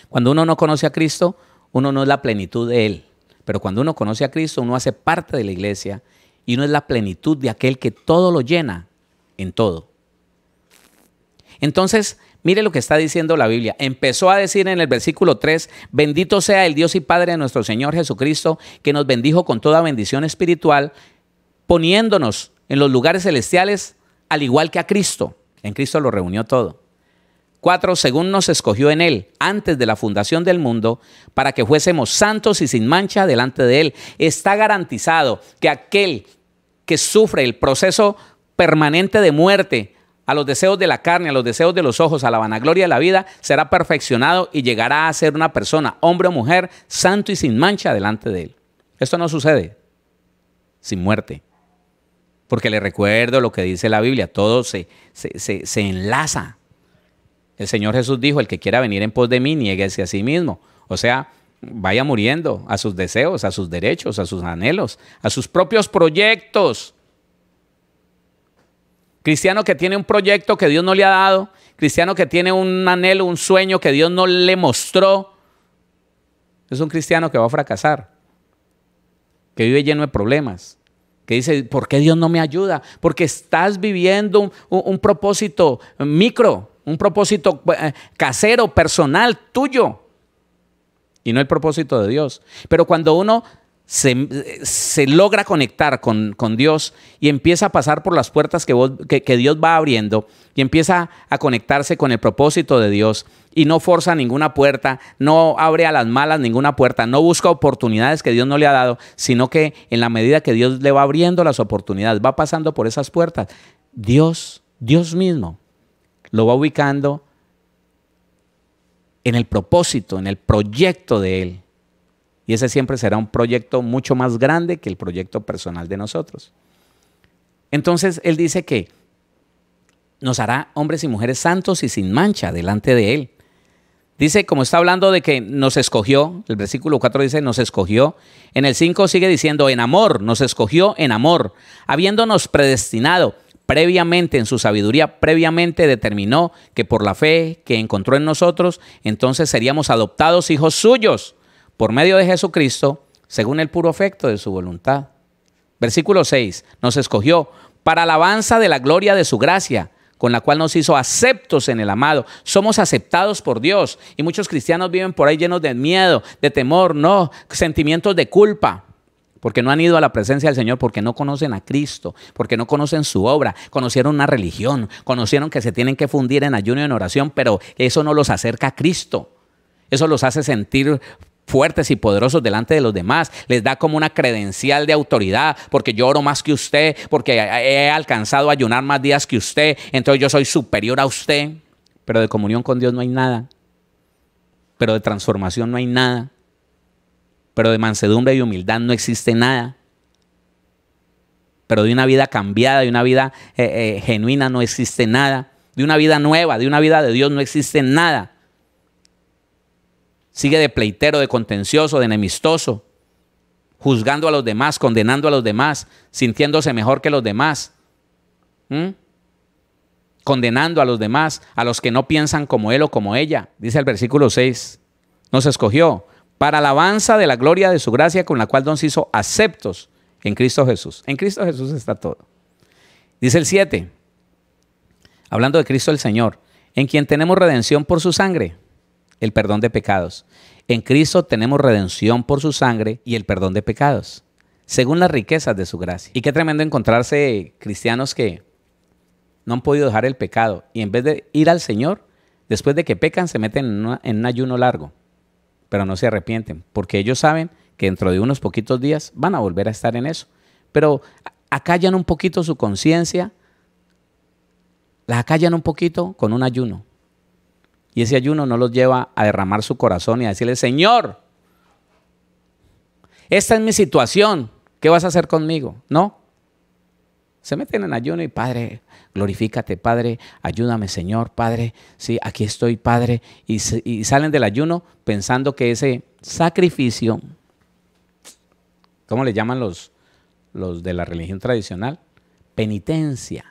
Cuando uno no conoce a Cristo, uno no es la plenitud de Él. Pero cuando uno conoce a Cristo, uno hace parte de la iglesia y uno es la plenitud de aquel que todo lo llena en todo. Entonces, mire lo que está diciendo la Biblia. Empezó a decir en el versículo 3, bendito sea el Dios y Padre de nuestro Señor Jesucristo, que nos bendijo con toda bendición espiritual, poniéndonos en los lugares celestiales, al igual que a Cristo. En Cristo lo reunió todo. 4, según nos escogió en Él, antes de la fundación del mundo, para que fuésemos santos y sin mancha delante de Él. Está garantizado que aquel que sufre el proceso permanente de muerte, a los deseos de la carne, a los deseos de los ojos, a la vanagloria de la vida, será perfeccionado y llegará a ser una persona, hombre o mujer, santo y sin mancha delante de Él. Esto no sucede sin muerte. Porque le recuerdo lo que dice la Biblia, todo se enlaza. El Señor Jesús dijo, el que quiera venir en pos de mí, niéguese a sí mismo. O sea, vaya muriendo a sus deseos, a sus derechos, a sus anhelos, a sus propios proyectos. Cristiano que tiene un proyecto que Dios no le ha dado, cristiano que tiene un anhelo, un sueño que Dios no le mostró, es un cristiano que va a fracasar, que vive lleno de problemas, que dice, ¿por qué Dios no me ayuda? Porque estás viviendo un propósito micro, un propósito casero, personal, tuyo, y no el propósito de Dios. Pero cuando uno se logra conectar con Dios y empieza a pasar por las puertas que Dios va abriendo y empieza a conectarse con el propósito de Dios y no forza ninguna puerta, no abre a las malas ninguna puerta, no busca oportunidades que Dios no le ha dado, sino que en la medida que Dios le va abriendo las oportunidades, va pasando por esas puertas, Dios mismo lo va ubicando en el propósito, en el proyecto de Él. Y ese siempre será un proyecto mucho más grande que el proyecto personal de nosotros. Entonces, Él dice que nos hará hombres y mujeres santos y sin mancha delante de Él. Dice, como está hablando de que nos escogió, el versículo 4 dice, nos escogió. En el 5 sigue diciendo, en amor, nos escogió en amor, habiéndonos predestinado previamente en su sabiduría, previamente determinó que por la fe que encontró en nosotros, entonces seríamos adoptados hijos suyos, por medio de Jesucristo, según el puro afecto de su voluntad. Versículo 6, nos escogió para alabanza de la gloria de su gracia, con la cual nos hizo aceptos en el amado. Somos aceptados por Dios. Y muchos cristianos viven por ahí llenos de miedo, de temor, no, sentimientos de culpa, porque no han ido a la presencia del Señor, porque no conocen a Cristo, porque no conocen su obra, conocieron una religión, conocieron que se tienen que fundir en ayuno y en oración, pero eso no los acerca a Cristo. Eso los hace sentir fuertes y poderosos delante de los demás, les da como una credencial de autoridad, porque yo oro más que usted, porque he alcanzado a ayunar más días que usted, entonces yo soy superior a usted. Pero de comunión con Dios no hay nada, pero de transformación no hay nada, pero de mansedumbre y humildad no existe nada, pero de una vida cambiada, de una vida genuina no existe nada, de una vida nueva, de una vida de Dios no existe nada. Sigue de pleitero, de contencioso, de enemistoso, juzgando a los demás, condenando a los demás, sintiéndose mejor que los demás, condenando a los demás, a los que no piensan como él o como ella. Dice el versículo 6, nos escogió para alabanza de la gloria de su gracia, con la cual nos hizo aceptos en Cristo Jesús. En Cristo Jesús está todo. Dice el 7, hablando de Cristo el Señor, en quien tenemos redención por su sangre, el perdón de pecados. En Cristo tenemos redención por su sangre y el perdón de pecados, según las riquezas de su gracia. Y qué tremendo encontrarse cristianos que no han podido dejar el pecado y en vez de ir al Señor, después de que pecan se meten en un ayuno largo, pero no se arrepienten, porque ellos saben que dentro de unos poquitos días van a volver a estar en eso. Pero acallan un poquito su conciencia, la acallan un poquito con un ayuno. Y ese ayuno no los lleva a derramar su corazón y a decirle, Señor, esta es mi situación, ¿qué vas a hacer conmigo? No. Se meten en ayuno y Padre, glorifícate, Padre, ayúdame, Señor, Padre, sí, aquí estoy, Padre. Y salen del ayuno pensando que ese sacrificio ¿cómo le llaman los de la religión tradicional? Penitencia.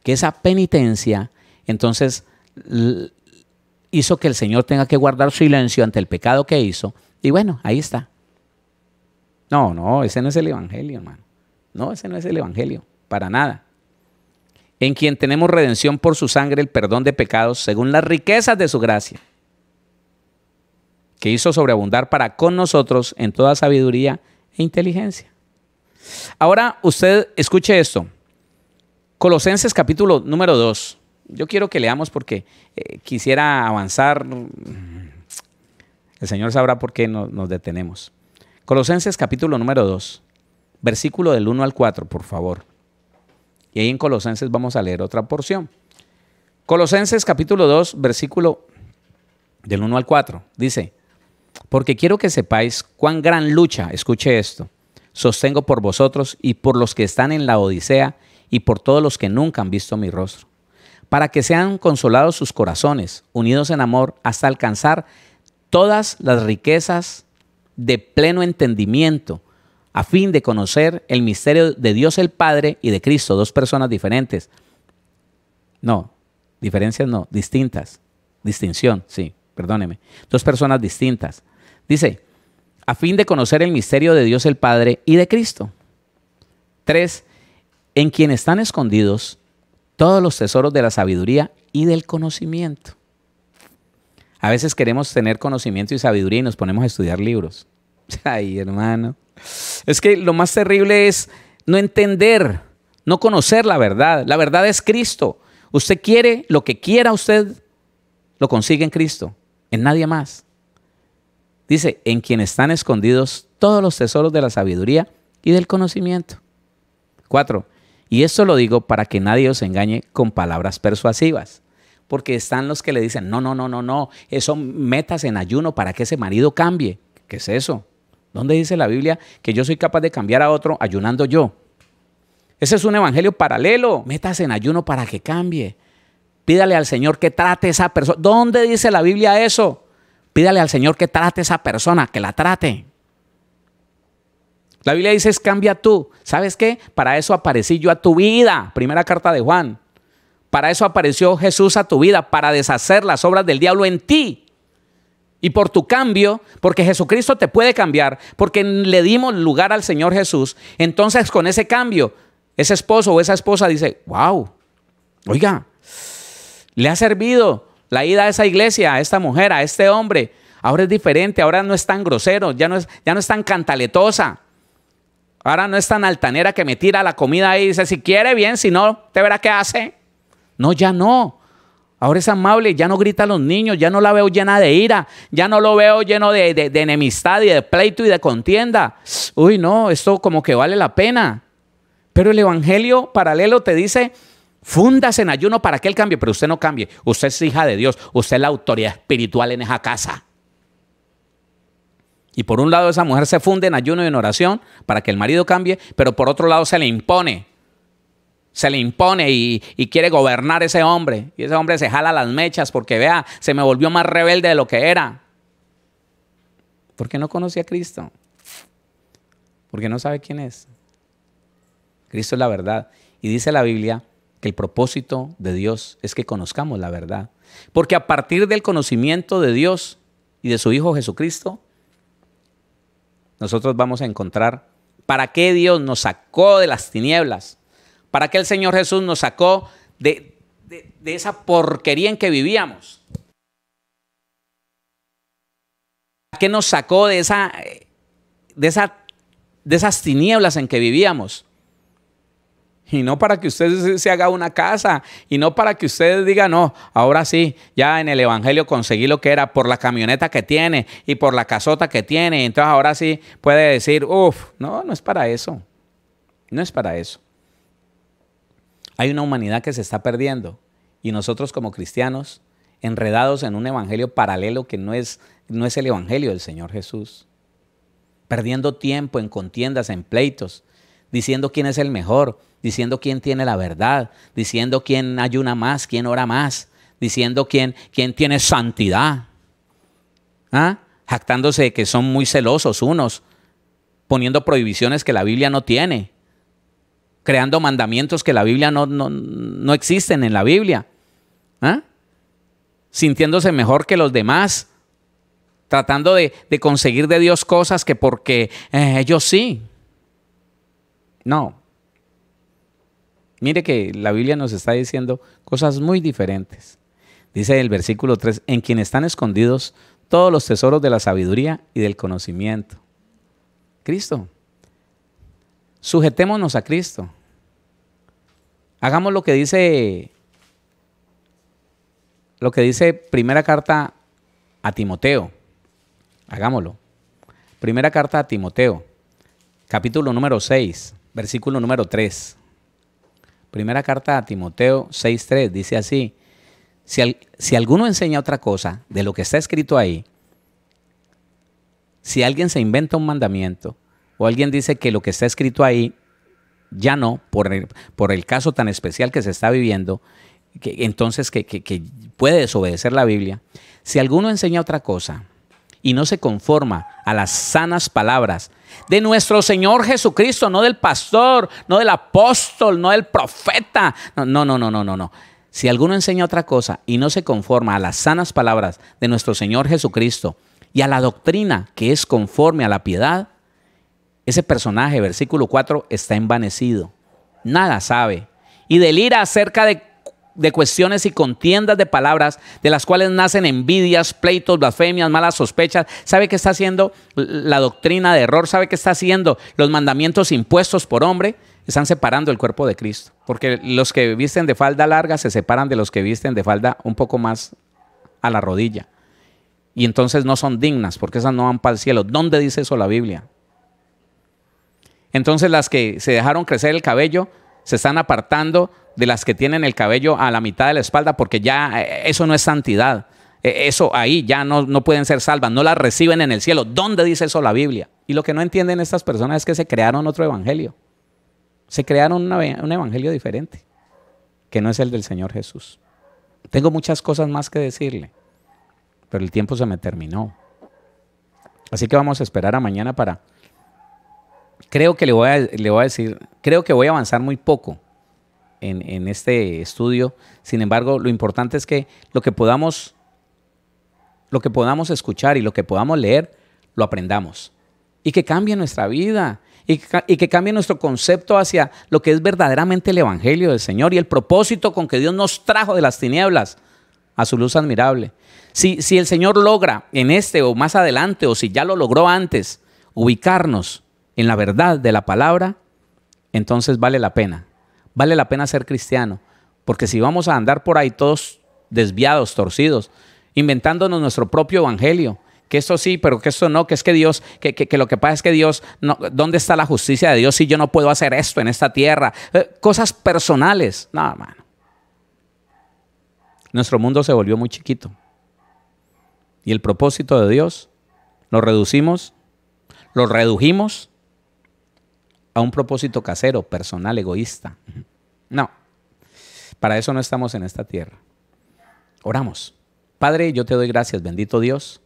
Que esa penitencia, entonces, hizo que el Señor tenga que guardar silencio ante el pecado que hizo. Y bueno, ahí está. No, ese no es el evangelio, hermano. No, ese no es el evangelio, para nada. En quien tenemos redención por su sangre, el perdón de pecados, según las riquezas de su gracia, que hizo sobreabundar para con nosotros en toda sabiduría e inteligencia. Ahora usted escuche esto. Colosenses capítulo número 2. Yo quiero que leamos porque quisiera avanzar. El Señor sabrá por qué nos detenemos. Colosenses capítulo número 2, versículo del 1 al 4, por favor. Y ahí en Colosenses vamos a leer otra porción. Colosenses capítulo 2, versículo del 1 al 4. Dice, porque quiero que sepáis cuán gran lucha, escuche esto, sostengo por vosotros y por los que están en la Odisea y por todos los que nunca han visto mi rostro, para que sean consolados sus corazones, unidos en amor, hasta alcanzar todas las riquezas de pleno entendimiento, a fin de conocer el misterio de Dios el Padre y de Cristo, dos personas diferentes. No, diferencias no, distintas. Distinción, sí, perdóneme. Dos personas distintas. Dice, a fin de conocer el misterio de Dios el Padre y de Cristo. 3, en quien están escondidos todos los tesoros de la sabiduría y del conocimiento. A veces queremos tener conocimiento y sabiduría y nos ponemos a estudiar libros. Ay, hermano. Es que lo más terrible es no entender, no conocer la verdad. La verdad es Cristo. Usted quiere lo que quiera, usted lo consigue en Cristo, en nadie más. Dice, en quien están escondidos todos los tesoros de la sabiduría y del conocimiento. 4, y esto lo digo para que nadie os engañe con palabras persuasivas. Porque están los que le dicen, no, eso métase en ayuno para que ese marido cambie. ¿Qué es eso? ¿Dónde dice la Biblia que yo soy capaz de cambiar a otro ayunando yo? Ese es un evangelio paralelo. Métase en ayuno para que cambie. Pídale al Señor que trate a esa persona. ¿Dónde dice la Biblia eso? Pídale al Señor que trate a esa persona, que la trate. La Biblia dice, cambia tú. ¿Sabes qué? Para eso aparecí yo a tu vida. Primera carta de Juan. Para eso apareció Jesús a tu vida, para deshacer las obras del diablo en ti. Y por tu cambio, porque Jesucristo te puede cambiar, porque le dimos lugar al Señor Jesús, entonces con ese cambio, ese esposo o esa esposa dice, wow, oiga, le ha servido la ida a esa iglesia, a esta mujer, a este hombre. Ahora es diferente, ahora no es tan grosero, ya no es tan cantaletosa. Ahora no es tan altanera que me tira la comida ahí y dice, si quiere bien, si no, te verá qué hace. No, ya no. Ahora es amable, ya no grita a los niños, ya no la veo llena de ira, ya no lo veo lleno de enemistad y de pleito y de contienda. Uy, no, esto como que vale la pena. Pero el evangelio paralelo te dice, fúndase en ayuno para que él cambie, pero usted no cambie. Usted es hija de Dios, usted es la autoridad espiritual en esa casa. Y por un lado esa mujer se funde en ayuno y en oración para que el marido cambie, pero por otro lado se le impone. Se le impone y quiere gobernar ese hombre. Y ese hombre se jala las mechas porque vea, se me volvió más rebelde de lo que era. ¿Por qué no conoce a Cristo? Porque no sabe quién es. Cristo es la verdad. Y dice la Biblia que el propósito de Dios es que conozcamos la verdad. Porque a partir del conocimiento de Dios y de su Hijo Jesucristo, nosotros vamos a encontrar para qué Dios nos sacó de las tinieblas. ¿Para qué el Señor Jesús nos sacó de esa porquería en que vivíamos? ¿Para qué nos sacó de esas tinieblas en que vivíamos? Y no para que usted se haga una casa, y no para que usted diga, no, ahora sí, ya en el evangelio conseguí lo que era por la camioneta que tiene y por la casota que tiene, entonces ahora sí puede decir, no es para eso, no es para eso. Hay una humanidad que se está perdiendo y nosotros como cristianos enredados en un evangelio paralelo que no es el evangelio del Señor Jesús. Perdiendo tiempo en contiendas, en pleitos, diciendo quién es el mejor, diciendo quién tiene la verdad, diciendo quién ayuna más, quién ora más, diciendo quién tiene santidad. Jactándose de que son muy celosos unos poniendo prohibiciones que la Biblia no tiene, creando mandamientos que la Biblia no existen en la Biblia, ¿ah? Sintiéndose mejor que los demás, tratando de conseguir de Dios cosas que porque ellos sí. No. Mire que la Biblia nos está diciendo cosas muy diferentes. Dice el versículo 3, en quien están escondidos todos los tesoros de la sabiduría y del conocimiento. Cristo. Sujetémonos a Cristo. Hagamos lo que dice primera carta a Timoteo. Hagámoslo. Primera carta a Timoteo, capítulo número 6, versículo número 3. Primera carta a Timoteo 6:3 dice así: si alguno enseña otra cosa de lo que está escrito ahí, si alguien se inventa un mandamiento o alguien dice que lo que está escrito ahí ya no, por el caso tan especial que se está viviendo, entonces que puede desobedecer la Biblia. Si alguno enseña otra cosa y no se conforma a las sanas palabras de nuestro Señor Jesucristo, no del pastor, no del apóstol, no del profeta, no. Si alguno enseña otra cosa y no se conforma a las sanas palabras de nuestro Señor Jesucristo y a la doctrina que es conforme a la piedad, ese personaje, versículo 4, está envanecido, nada sabe, y delira acerca de cuestiones y contiendas de palabras, de las cuales nacen envidias, pleitos, blasfemias, malas sospechas. ¿Sabe qué está haciendo la doctrina de error? ¿Sabe qué está haciendo los mandamientos impuestos por hombre? Están separando el cuerpo de Cristo, porque los que visten de falda larga se separan de los que visten de falda un poco más a la rodilla, y entonces no son dignas, porque esas no van para el cielo. ¿Dónde dice eso la Biblia? Entonces las que se dejaron crecer el cabello se están apartando de las que tienen el cabello a la mitad de la espalda, porque ya eso no es santidad. Eso ahí ya no pueden ser salvas, no las reciben en el cielo. ¿Dónde dice eso la Biblia? Y lo que no entienden estas personas es que se crearon otro evangelio. Se crearon un evangelio diferente, que no es el del Señor Jesús. Tengo muchas cosas más que decirle, pero el tiempo se me terminó. Así que vamos a esperar a mañana para... Creo que le voy a decir, creo que voy a avanzar muy poco en este estudio. Sin embargo, lo importante es que lo que podamos escuchar y lo que podamos leer, lo aprendamos. Y que cambie nuestra vida. Y que cambie nuestro concepto hacia lo que es verdaderamente el evangelio del Señor y el propósito con que Dios nos trajo de las tinieblas a su luz admirable. Si el Señor logra en este o más adelante, o si ya lo logró antes, ubicarnos en la verdad de la palabra, entonces vale la pena. Vale la pena ser cristiano, porque si vamos a andar por ahí todos desviados, torcidos, inventándonos nuestro propio evangelio, que esto sí, pero que esto no, que es que Dios, que lo que pasa es que Dios, no, ¿dónde está la justicia de Dios si yo no puedo hacer esto en esta tierra? Cosas personales. No, hermano. Nuestro mundo se volvió muy chiquito. Y el propósito de Dios lo redujimos a un propósito casero, personal, egoísta. No, para eso no estamos en esta tierra. Oramos. Padre, yo te doy gracias, bendito Dios.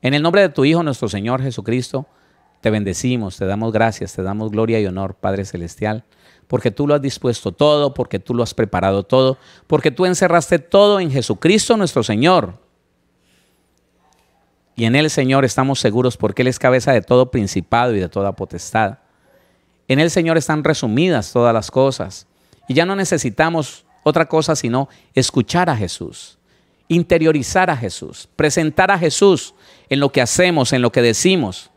En el nombre de tu Hijo, nuestro Señor Jesucristo, te bendecimos, te damos gracias, te damos gloria y honor, Padre Celestial, porque tú lo has dispuesto todo, porque tú lo has preparado todo, porque tú encerraste todo en Jesucristo nuestro Señor. Y en Él, Señor, estamos seguros porque Él es cabeza de todo principado y de toda potestad. En Él, Señor, están resumidas todas las cosas. Y ya no necesitamos otra cosa sino escuchar a Jesús, interiorizar a Jesús, presentar a Jesús en lo que hacemos, en lo que decimos,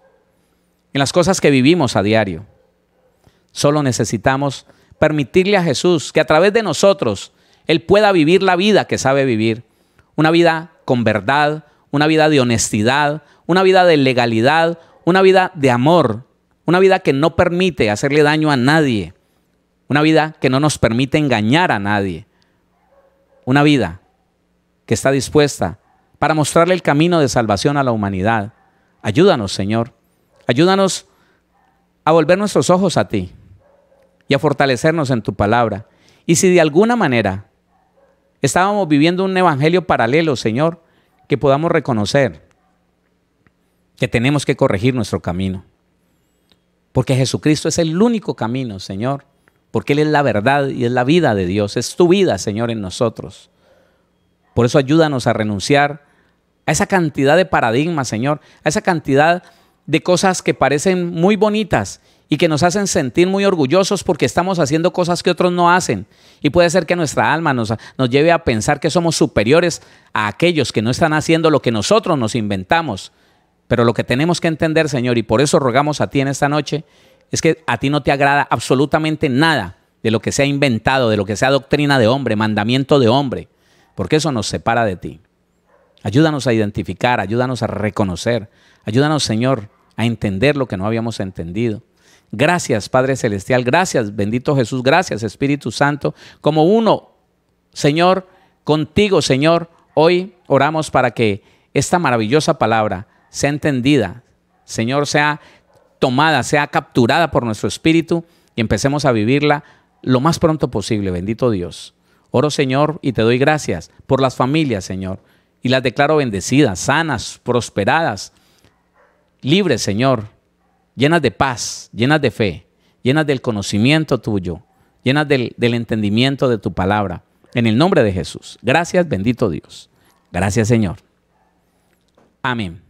en las cosas que vivimos a diario. Solo necesitamos permitirle a Jesús que a través de nosotros Él pueda vivir la vida que sabe vivir. Una vida con verdad, una vida de honestidad, una vida de legalidad, una vida de amor, una vida que no permite hacerle daño a nadie, una vida que no nos permite engañar a nadie, una vida que está dispuesta para mostrarle el camino de salvación a la humanidad. Ayúdanos, Señor, ayúdanos a volver nuestros ojos a ti y a fortalecernos en tu palabra. Y si de alguna manera estábamos viviendo un evangelio paralelo, Señor, que podamos reconocer que tenemos que corregir nuestro camino. Porque Jesucristo es el único camino, Señor. Porque Él es la verdad y es la vida de Dios. Es tu vida, Señor, en nosotros. Por eso ayúdanos a renunciar a esa cantidad de paradigmas, Señor. A esa cantidad de cosas que parecen muy bonitas y que nos hacen sentir muy orgullosos porque estamos haciendo cosas que otros no hacen. Y puede ser que nuestra alma nos lleve a pensar que somos superiores a aquellos que no están haciendo lo que nosotros nos inventamos. Pero lo que tenemos que entender, Señor, y por eso rogamos a ti en esta noche, es que a ti no te agrada absolutamente nada de lo que sea inventado, de lo que sea doctrina de hombre, mandamiento de hombre, porque eso nos separa de ti. Ayúdanos a identificar, ayúdanos a reconocer, ayúdanos, Señor, a entender lo que no habíamos entendido. Gracias, Padre Celestial, gracias, bendito Jesús, gracias, Espíritu Santo. Como uno, Señor, contigo, Señor, hoy oramos para que esta maravillosa palabra sea entendida, Señor, sea tomada, sea capturada por nuestro espíritu y empecemos a vivirla lo más pronto posible, bendito Dios. Oro, Señor, y te doy gracias por las familias, Señor, y las declaro bendecidas, sanas, prosperadas, libres, Señor, llenas de paz, llenas de fe, llenas del conocimiento tuyo, llenas del entendimiento de tu palabra. En el nombre de Jesús. Gracias, bendito Dios. Gracias, Señor. Amén.